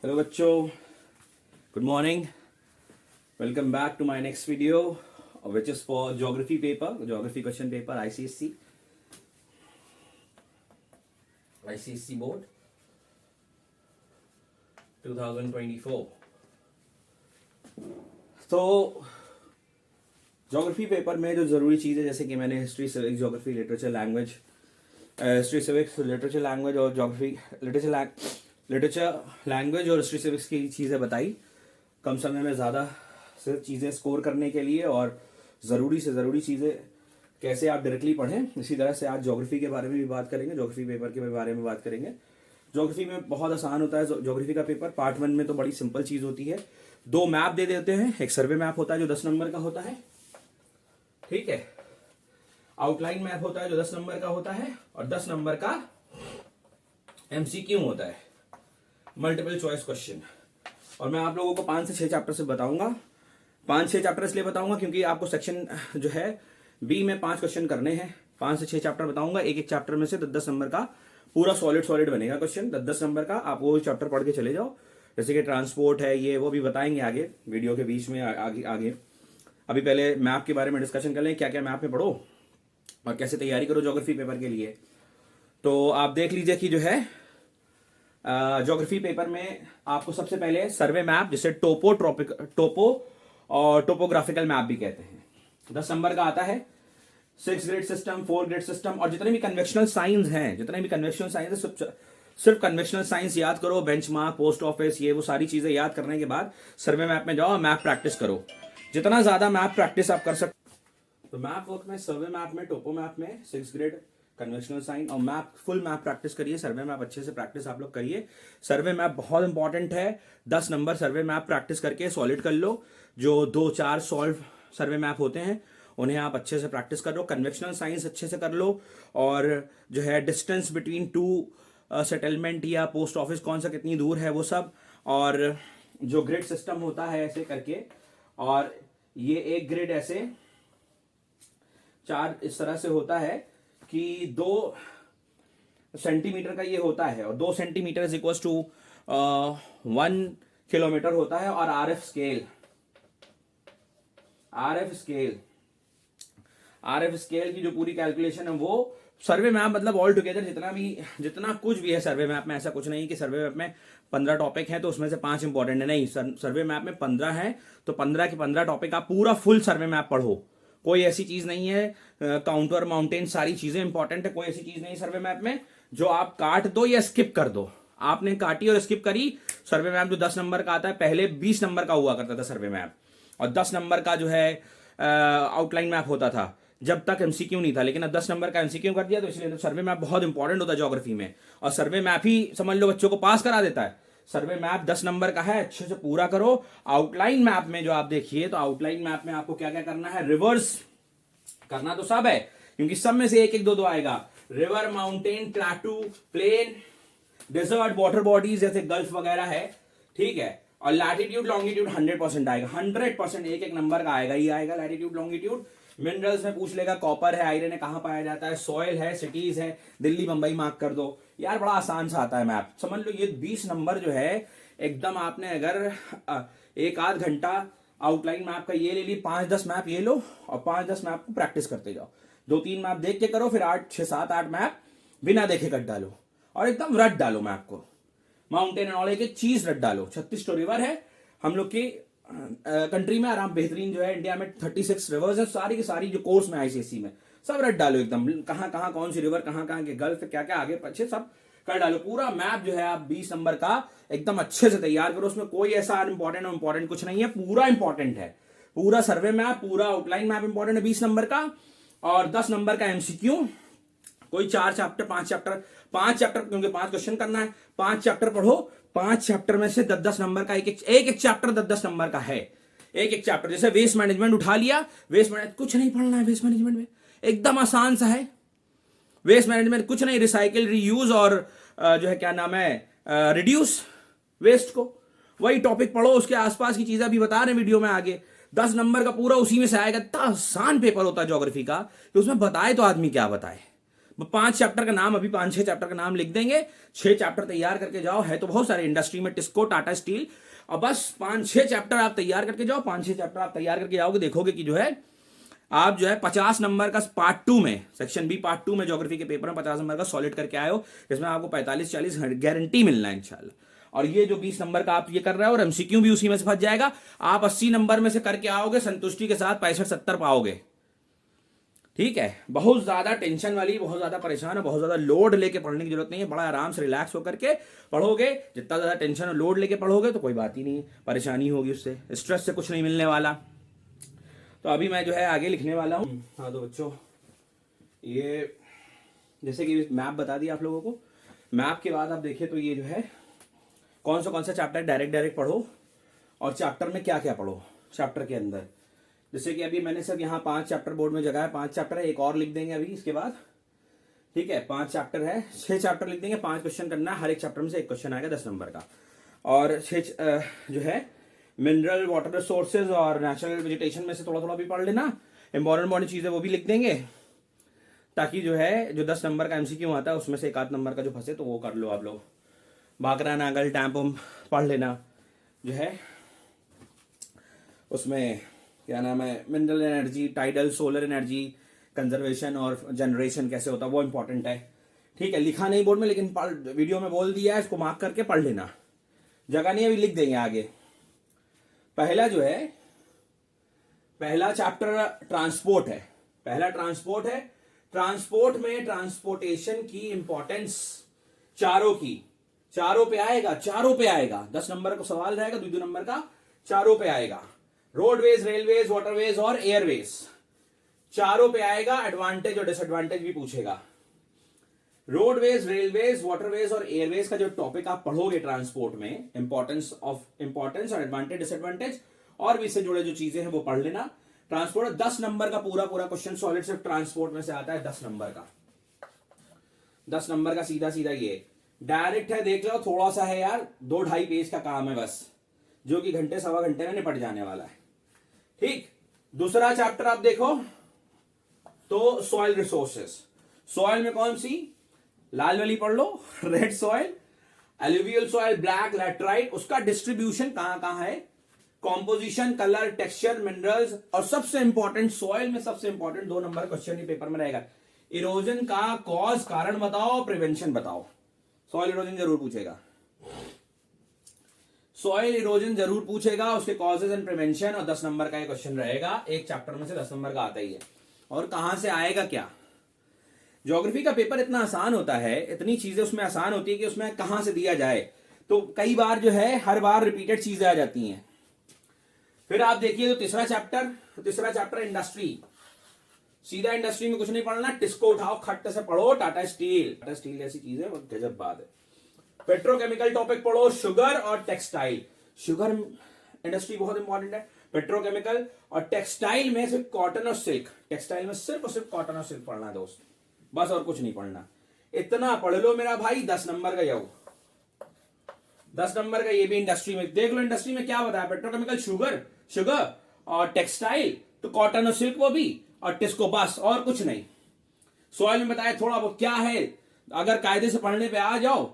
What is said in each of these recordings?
Hello बच्चों, good morning. Welcome back to my next video which is for geography paper, geography question paper ICSC board 2024. तो geography paper में जो ज़रूरी चीज़ें, जैसे कि मैंने history, civics, geography, literature, language, history, civics, literature, language और ज्योग्राफी, लिटरेचर, लैंग्वेज और हिस्ट्री, सिविक्स की चीज़ें बताई कम समय में ज़्यादा से चीज़ें स्कोर करने के लिए, और ज़रूरी से ज़रूरी चीज़ें कैसे आप डायरेक्टली पढ़ें. इसी तरह से आज ज्योग्राफी के बारे में भी बात करेंगे, ज्योग्राफी पेपर के बारे में बात करेंगे. ज्योग्राफी में बहुत आसान होता है ज्योग्राफी का पेपर. पार्ट 1 में तो बड़ी सिंपल चीज़ होती है. 2 मैप दे देते हैं. एक सर्वे मैप होता है जो 10 नंबर का होता है, ठीक है. आउटलाइन मैप होता है जो 10 नंबर का होता है, और 10 नंबर का एमसीक्यू होता है, मल्टीपल चॉइस क्वेश्चन. और मैं आप लोगों को 5 से 6 चैप्टर से बताऊंगा. 5-6 चैप्टर इसलिए बताऊंगा क्योंकि आपको सेक्शन जो है बी में 5 क्वेश्चन करने हैं. 5 से 6 चैप्टर बताऊंगा. एक चैप्टर में से 10-10 नंबर का पूरा सॉलिड बनेगा क्वेश्चन. 10-10 नंबर का आप वो चैप्टर पढ़ के चले जाओ. जैसे कि ट्रांसपोर्ट है, ये वो भी बताएंगे आगे वीडियो के बीच में आगे. अभी पहले मैप के बारे में डिस्कशन कर लें, क्या क्या मैप में पढ़ो और कैसे तैयारी करो ज्योग्राफी पेपर के लिए. तो आप देख लीजिए कि जो है ज्योग्राफी पेपर में आपको सबसे पहले सर्वे मैप, जिसे टोपो और टोपोग्राफिकल मैप भी कहते हैं, 10 नंबर का आता है. 6 ग्रेड सिस्टम, 4 ग्रेड सिस्टम, और जितने भी कन्वेक्शनल साइंस हैं, सिर्फ कन्वेक्शनल साइंस याद करो. बेंचमार्क, पोस्ट ऑफिस, ये वो सारी चीजें याद करने के बाद सर्वे मैप में जाओ, मैप प्रैक्टिस करो. जितना ज्यादा मैप प्रैक्टिस आप कर सकते. तो मैप वर्क में, सर्वे मैप में, टोपो मैप में 6 ग्रेड कन्वेंशनल साइन, और मैप, फुल मैप प्रैक्टिस करिए. सर्वे मैप अच्छे से प्रैक्टिस आप लोग करिए. सर्वे मैप बहुत इंपॉर्टेंट है. 10 नंबर सर्वे मैप प्रैक्टिस करके सॉलिड कर लो. जो 2-4 सॉल्व सर्वे मैप होते हैं उन्हें आप अच्छे से प्रैक्टिस कर लो. कन्वेक्शनल साइंस अच्छे से कर लो. और जो है डिस्टेंस बिटवीन 2 सेटलमेंट या पोस्ट ऑफिस कौन सा कितनी दूर है वो सब, और जो ग्रिड सिस्टम होता है ऐसे करके, और ये एक ग्रिड ऐसे 4 इस तरह से होता है कि 2 सेंटीमीटर का ये होता है, और 2 centimetre is equal to 1 kilometre होता है. और आरएफ स्केल की जो पूरी कैलकुलेशन है वो सर्वे मैप, मतलब ऑल टुगेदर जितना कुछ भी है सर्वे मैप में, ऐसा कुछ नहीं कि सर्वे मैप में 15 टॉपिक है तो उसमें से 5 इंपॉर्टेंट है. नहीं, सर्वे मैप में 15 है तो 15 के 15 टॉपिक आप पूरा फुल सर्वे मैप पढ़ो. कोई ऐसी चीज नहीं है, काउंटर, माउंटेन, सारी चीजें इंपॉर्टेंट है. कोई ऐसी चीज नहीं सर्वे मैप में जो आप काट दो या स्किप कर दो. आपने काटी और स्किप करी. सर्वे मैप जो 10 नंबर का आता है, पहले 20 नंबर का हुआ करता था सर्वे मैप, और 10 नंबर का जो है आउटलाइन मैप होता था जब तक एमसीक्यू नहीं था. लेकिन अब 10 नंबर का एमसीक्यू कर दिया, तो इसलिए सर्वे मैप बहुत इंपॉर्टेंट होता है ज्योग्राफी में. और सर्वे मैप ही समझ लो बच्चों को पास करा देता है. सर्वे मैप 10 नंबर का है, अच्छे से पूरा करो. आउटलाइन मैप में जो आप देखिए, तो आउटलाइन मैप में आपको क्या क्या करना है, रिवर्स करना तो सब है, क्योंकि सब में से 1-1, 2-2 आएगा. River, mountain, plateau, plain, desert, water bodies जैसे गल्फ वगैरह है, ठीक है. और लैटिट्यूड, लॉन्गिट्यूड 100% आएगा. 100% एक नंबर का आएगा ही आएगा. Latitude, longitude. मिनरल्स में पूछ लेगा, कॉपर है, आयरन है, कहां पाया जाता है. सॉइल है, सिटीज है, दिल्ली बंबई मार्क कर दो. यार बड़ा आसान सा आता है मैप. समझ लो ये 20 नंबर जो है एकदम, आपने अगर 1-8 घंटा आउटलाइन मैप का ये ले ली, 5-10 मैप ये लो, और 5-10 मैप को प्रैक्टिस करते जाओ. 2-3 मैप देख के करो, फिर 6-7-8 मैप बिना देखे कट डालो, और एकदम रट डालो मैप को. माउंटेन एंड ऑल एक चीज रट डालो. 36 तो रिवर है हम लोग की कंट्री में. आराम बेहतरीन जो है इंडिया में 36 रिवर्स है. सारी की सारी जो कोर्स में आईसीएससी में सब रट डालो एकदम. कहां कहां कौन सी रिवर, कहां कहां के गल्फ, क्या क्या आगे पीछे सब कर डालो. पूरा मैप जो है आप 20 नंबर का एकदम अच्छे से तैयार करो. उसमें कोई ऐसा अनइंपॉर्टेंट और इंपॉर्टेंट कुछ नहीं है, पूरा इंपॉर्टेंट है. पूरा सर्वे मैप, पूरा आउटलाइन मैप इंपॉर्टेंट है 20 नंबर का. और 10 नंबर का एमसीक्यू. कोई 4 चैप्टर, 5 चैप्टर, क्योंकि 5 क्वेश्चन करना है. 5 चैप्टर पढ़ो. 5 चैप्टर में से 10-10 नंबर का एक चैप्टर 10-10 नंबर का है. एक चैप्टर. जैसे वेस्ट मैनेजमेंट उठा लिया, वेस्ट मैनेजमेंट कुछ नहीं पढ़ना है. वेस्ट मैनेजमेंट में एकदम आसान सा है. वेस्ट मैनेजमेंट कुछ नहीं, रिसाइकिल, रीयूज और जो है क्या नाम है, रिड्यूस वेस्ट को. वही टॉपिक पढ़ो. उसके आसपास की चीजें भी बता रहे हैं वीडियो में आगे. 10 नंबर का पूरा उसी में से आएगा. इतना आसान पेपर होता है ज्योग्राफी का कि उसमें बताए तो आदमी क्या बताए. 5 चैप्टर का नाम, अभी 5-6 चैप्टर का नाम लिख देंगे, 6 चैप्टर तैयार करके जाओ। है तो बहुत सारे इंडस्ट्री में, टिस्को, टाटा स्टील, और बस 5-6 चैप्टर आप तैयार करके जाओ। 5-6 चैप्टर आप तैयार करके जाओगे, देखोगे कि जो है आप जो है 50 नंबर का पार्ट 2 में, सेक्शन बी पार्ट 2 में ज्योग्राफी के पेपर में 50 नंबर का सॉलिड करके आए हो, जिसमें आपको 45-40 गारंटी मिलना है इंशाल्लाह। और ये जो 20 नंबर का आप ये कर रहे हो और एमसीक्यू भी उसी में से फंस जाएगा, आप 80 नंबर में से करके आओगे, संतुष्टि के साथ 65-70 पाओगे। ठीक है, बहुत ज्यादा टेंशन वाली, बहुत ज्यादा परेशान है, बहुत ज्यादा लोड लेके पढ़ने की जरूरत नहीं है। बड़ा आराम से रिलैक्स होकर के पढ़ोगे। जितना ज्यादा टेंशन और लोड लेके पढ़ोगे तो कोई बात ही नहीं, परेशानी होगी, उससे स्ट्रेस से कुछ नहीं मिलने वाला। तो अभी मैं जो है आगे लिखने वाला हूँ। हाँ तो बच्चों, ये जैसे कि मैप बता दिया आप लोगों को। मैप के बाद आप देखिए तो ये जो है कौन सा चैप्टर डायरेक्ट पढ़ो, और चैप्टर में क्या क्या पढ़ो चैप्टर के अंदर। जैसे कि अभी मैंने सिर्फ यहाँ 5 चैप्टर बोर्ड में जगह है, 5 चैप्टर है, एक और लिख देंगे अभी इसके बाद। ठीक है, 5 चैप्टर है, 6 चैप्टर लिख देंगे, 5 क्वेश्चन करना है, हर एक चैप्टर में से एक क्वेश्चन आएगा 10 नंबर का। और 6 जो है मिनरल, वाटर रिसोर्सेज और नेचुरल वेजिटेशन में से थोड़ा थोड़ा भी पढ़ लेना। इंपॉर्टेंट चीजें वो भी लिख देंगे, ताकि जो है जो 10 नंबर का एमसीक्यू आता है उसमें से 1-8 नंबर का जो फंसे तो वो कर लो आप लोग। बाकरा, नागल, टैंपम पढ़ लेना। जो है उसमें क्या नाम है, mineral energy, tidal, solar energy, conservation और जनरेशन कैसे होता है वो इंपॉर्टेंट है। ठीक है, लिखा नहीं बोर्ड में, लेकिन वीडियो में बोल दिया है, इसको मार्क करके पढ़ लेना। जगह नहीं अभी लिख देंगे आगे। पहला जो है, पहला चैप्टर ट्रांसपोर्ट है। पहला ट्रांसपोर्ट है। ट्रांसपोर्ट में ट्रांसपोर्टेशन की इंपॉर्टेंस चारों पे आएगा। 10 नंबर का सवाल रहेगा, 2 नंबर का, चारों पे आएगा। रोडवेज, रेलवेज, वाटरवेज और एयरवेज, चारों पे आएगा। एडवांटेज और डिसएडवांटेज भी पूछेगा। रोडवेज, रेलवेज, वाटरवेज और एयरवेज का जो टॉपिक आप पढ़ोगे ट्रांसपोर्ट में, इंपॉर्टेंस और एडवांटेज, डिसएडवांटेज और भी इससे जुड़े जो चीजें हैं वो पढ़ लेना। ट्रांसपोर्ट 10 नंबर का पूरा क्वेश्चन सॉलिड सिर्फ ट्रांसपोर्ट में से आता है। 10 नंबर का, 10 नंबर का सीधा ये डायरेक्ट है। देख लो, थोड़ा सा है यार, 2-2.5 पेज का काम है बस, जो कि घंटे सवा घंटे में निपट जाने वाला है। ठीक, दूसरा चैप्टर आप देखो तो सॉइल रिसोर्सेस। सॉइल में कौन सी, लाल वाली पढ़ लो, red soil, alluvial soil, black, laterite, उसका डिस्ट्रीब्यूशन कहां है, कॉम्पोजिशन, कलर, टेक्सचर, मिनरल्स, और सबसे इंपॉर्टेंट सॉइल में सबसे इंपॉर्टेंट 2 नंबर क्वेश्चन ही पेपर में रहेगा। इरोजन का कॉज, कारण बताओ, प्रिवेंशन बताओ। सॉइल इरोजन जरूर पूछेगा, सॉइल इरोजन जरूर पूछेगा, उसके कॉजेज एंड प्रिवेंशन, और 10 नंबर का ये क्वेश्चन रहेगा। एक चैप्टर में से 10 नंबर का आता ही है। और कहां से आएगा क्या, ज्योग्राफी का पेपर इतना आसान होता है, इतनी चीजें उसमें आसान होती है कि उसमें कहां से दिया जाए, तो कई बार जो है हर बार रिपीटेड चीजें आ जाती हैं। फिर आप देखिए तो तीसरा चैप्टर इंडस्ट्री। सीधा इंडस्ट्री में कुछ नहीं पढ़ना, टिस्को उठाओ, खट्ट से पढ़ो, टाटा स्टील जैसी चीजें गजब बात है। पेट्रोकेमिकल टॉपिक पढ़ो, शुगर और टेक्सटाइल। शुगर इंडस्ट्री बहुत इंपॉर्टेंट है। पेट्रोकेमिकल और टेक्सटाइल में सिर्फ कॉटन और सिल्क, टेक्सटाइल में सिर्फ और सिर्फ कॉटन और सिल्क पढ़ना है दोस्त, बस और कुछ नहीं पढ़ना। इतना पढ़ लो मेरा भाई, 10 नंबर का यू 10 नंबर का ये भी इंडस्ट्री में देख लो। इंडस्ट्री में क्या बताया, पेट्रोकेमिकल, शुगर और टेक्सटाइल, तो कॉटन और सिल्क वो भी, और टिस्को, बस और कुछ नहीं। सॉइल में बताया थोड़ा बहुत क्या है, अगर कायदे से पढ़ने पे आ जाओ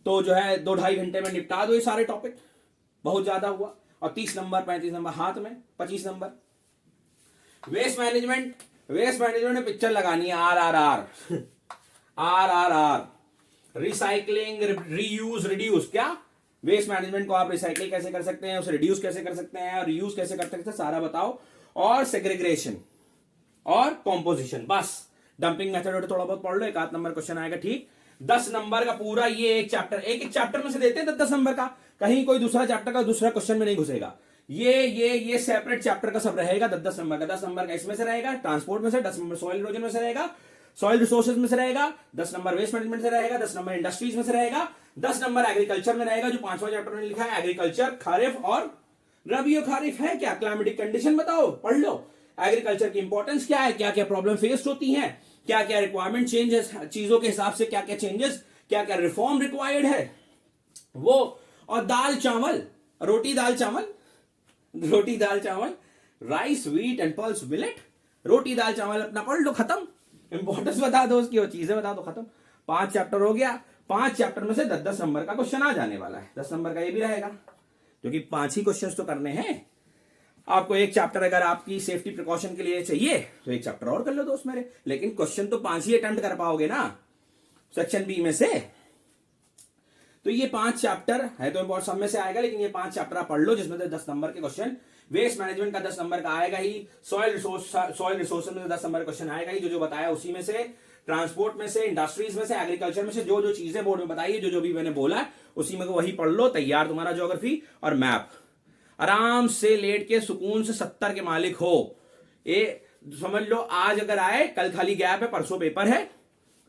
तो जो है 2-2.5 घंटे में निपटा दो ये सारे टॉपिक, बहुत ज्यादा हुआ। और 30 नंबर 35 नंबर हाथ में, 25 नंबर। वेस्ट मैनेजमेंट में पिक्चर लगानी है, RRR, रिसाइकलिंग, रीयूज, रिड्यूस। क्या, वेस्ट मैनेजमेंट को आप रिसाइकिल कैसे कर सकते हैं, उसे रिड्यूस कैसे कर सकते हैं, और रीयूज कैसे कर सकते हैं, सारा बताओ। और सेग्रीग्रेशन और कॉम्पोजिशन, बस। डंपिंग मेथड थोड़ा बहुत पढ़ लो, 1-8 नंबर क्वेश्चन आएगा। ठीक, 10 नंबर का पूरा ये एक चैप्टर में से देते हैं 10 नंबर का, कहीं कोई दूसरा चैप्टर का दूसरा क्वेश्चन में नहीं घुसेगा। ये सेपरेट चैप्टर का सब रहेगा 10 नंबर का। 10 नंबर का इसमें से रहेगा, ट्रांसपोर्ट में से, 10 नंबर सॉइल इरोजन में से रहेगा, सॉइल रिसोर्सेज में से रहेगा, 10 नंबर वेस्ट मैनेजमेंट से रहेगा, 10 नंबर इंडस्ट्रीज में से रहेगा, 10 नंबर एग्रीकल्चर में रहेगा, जो 5वां चैप्टर में लिखा है एग्रीकल्चर, खारिफ और रबी। और खारिफ है क्या, क्लाइमेटिक कंडीशन बताओ, पढ़ लो। एग्रीकल्चर की इंपॉर्टेंस क्या है, क्या क्या प्रॉब्लम फेस होती है, क्या क्या रिक्वायरमेंट चेंजेस, चीजों के हिसाब से क्या क्या चेंजेस, क्या क्या रिफॉर्म रिक्वायर्ड है वो। और दाल चावल, रोटी दाल चावल, rice, wheat and pulse millet, रोटी दाल चावल अपना पढ़ लो, खत्म। इंपॉर्टेंस बता दो उसकी, वो चीजें बता दो, खत्म। 5 चैप्टर हो गया, 5 चैप्टर में से 10-10 नंबर का क्वेश्चन आ जाने वाला है, 10 नंबर का ये भी रहेगा, क्योंकि 5 ही क्वेश्चन तो करने हैं आपको। एक चैप्टर अगर आपकी सेफ्टी प्रिकॉशन के लिए चाहिए तो एक चैप्टर और कर लो दोस्त मेरे, लेकिन क्वेश्चन तो 5 ही अटेम्प्ट कर पाओगे ना सेक्शन बी में से। तो ये 5 चैप्टर है तो इम्पोर्टेंट सब में से आएगा, लेकिन ये 5 चैप्टर आप पढ़ लो, जिसमें से 10 नंबर के क्वेश्चन। वेस्ट मैनेजमेंट का 10 नंबर का आएगा ही, सॉइल रिसोर्स में 10 नंबर क्वेश्चन आएगा ही, जो बताया उसी में से, ट्रांसपोर्ट में से, इंडस्ट्रीज में से, एग्रीकल्चर में से, जो जो चीजें बोर्ड में बताई, जो भी मैंने बोला उसी में वही पढ़ लो, तैयार तुम्हारा ज्योग्राफी और मैप। आराम से लेट के सुकून से 70 के मालिक हो। ये समझ लो, आज अगर आए, कल खाली गैप है, परसों पेपर है,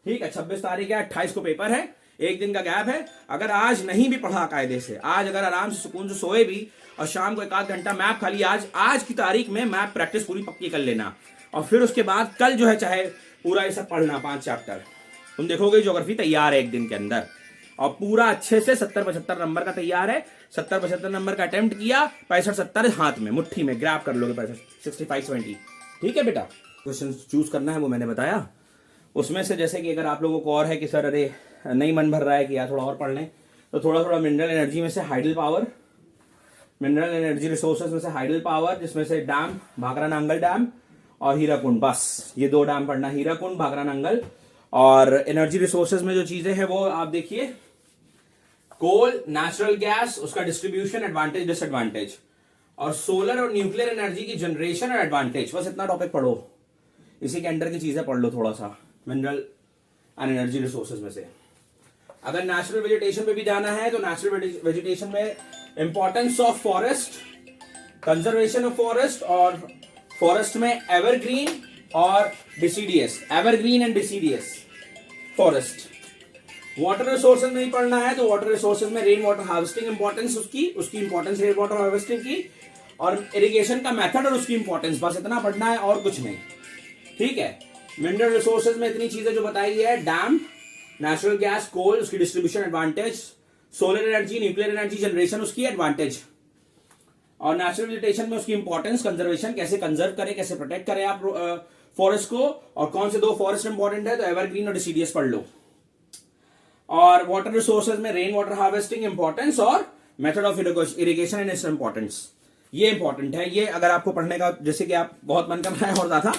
ठीक है, 26 तारीख है, 28 को पेपर है, एक दिन का गैप है। अगर आज नहीं भी पढ़ा कायदे से, आज अगर आराम से सुकून से सोए भी और शाम को 1-8 घंटा मैप खाली आज की तारीख में मैप प्रैक्टिस पूरी पक्की कर लेना, और फिर उसके बाद कल जो है चाहे पूरा ये सब पढ़ना 5 चैप्टर, तुम देखोगे ज्योग्राफी तैयार है एक दिन के अंदर, और पूरा अच्छे से 70-75 नंबर का तैयार है। 70-75 नंबर का अटेम्प्ट किया, 65-70 हाथ में मुट्ठी में ग्रैब कर लोगे, 65-70, ठीक है बेटा। क्वेश्चन चूज करना है वो मैंने बताया, उसमें से जैसे कि अगर आप लोगों को और है कि सर अरे नहीं मन भर रहा है कि यार थोड़ा और पढ़ लें, तो थोड़ा थोड़ा मिनरल एनर्जी में से hydel power, mineral energy resources में से हाइडल पावर, जिसमें से डैम भाखरा नांगल डैम और हीराकुंड, बस ये 2 डैम पढ़ना, हीराकुंड भाखरा नांगल। और एनर्जी रिसोर्सेज में जो चीजें हैं वो आप देखिए, कोल, नेचुरल गैस, उसका डिस्ट्रीब्यूशन, एडवांटेज डिसएडवांटेज, और सोलर और न्यूक्लियर एनर्जी की जनरेशन और एडवांटेज, बस इतना टॉपिक पढ़ो, इसी के अंडर की चीजें पढ़ लो थोड़ा सा, मिनरल एंड एनर्जी रिसोर्सेज में से। अगर नेचुरल वेजिटेशन पे भी जाना है तो नेचुरल वेजिटेशन में importance of forest, conservation of forest, और फॉरेस्ट में एवरग्रीन और deciduous, evergreen and deciduous forest. Water resources में ही पढ़ना है तो वाटर रिसोर्सेज में रेन वाटर हार्वेस्टिंग इंपॉर्टेंस, उसकी इंपॉर्टेंस रेन वाटर हार्वेस्टिंग की, और इरिगेशन का मेथड और उसकी इंपॉर्टेंस, बस इतना पढ़ना है और कुछ नहीं, ठीक है। मिनरल रिसोर्सेज में इतनी चीजें जो बताई है, डैम, नेचुरल गैस, कोल, उसकी distribution advantage, solar energy, nuclear energy generation, उसकी एडवांटेज, और नेचुरल वेजिटेशन में उसकी इंपॉर्टेंस, कंजर्वेशन, कैसे कंजर्व करें, कैसे प्रोटेक्ट करें आप फॉरेस्ट को, और कौन से 2 फॉरेस्ट इंपॉर्टेंट है तो एवरग्रीन और डिसीडियस पढ़ लो। और वाटर रिसोर्सेज में रेन वाटर हार्वेस्टिंग इंपॉर्टेंस और method of irrigation and its importance, ये इंपॉर्टेंट है। ये अगर आपको पढ़ने का, जैसे कि आप बहुत मन कर रहा है और ज्यादा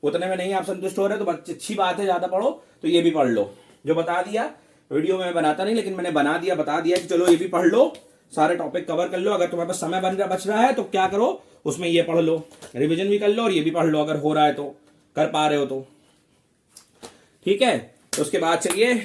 उतने में नहीं आप संतुष्ट हो रहे तो अच्छी बात है, ज्यादा पढ़ो तो ये भी पढ़ लो, जो बता दिया वीडियो में मैं बनाता नहीं, लेकिन मैंने बता दिया कि चलो ये भी पढ़ लो, सारे टॉपिक कवर कर लो। अगर तुम्हारे पास समय बच रहा है तो क्या करो, उसमें ये पढ़ लो, रिवीजन भी कर लो और ये भी पढ़ लो, अगर हो रहा है तो, कर पा रहे हो तो, ठीक है। तो उसके बाद चलिए,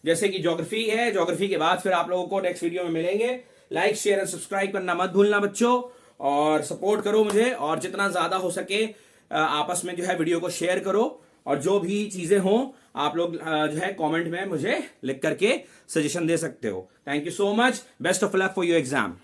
जैसे कि ज्योग्राफी है, ज्योग्राफी के बाद फिर आप लोगों को नेक्स्ट वीडियो में मिलेंगे। लाइक, शेयर एंड सब्सक्राइब करना मत भूलना बच्चों, और सपोर्ट करो मुझे, और जितना ज्यादा हो सके आपस में जो है वीडियो को शेयर करो, और जो भी चीजें हों आप लोग जो है कमेंट में मुझे लिख करके सजेशन दे सकते हो। Thank you so much, best of luck for your exam.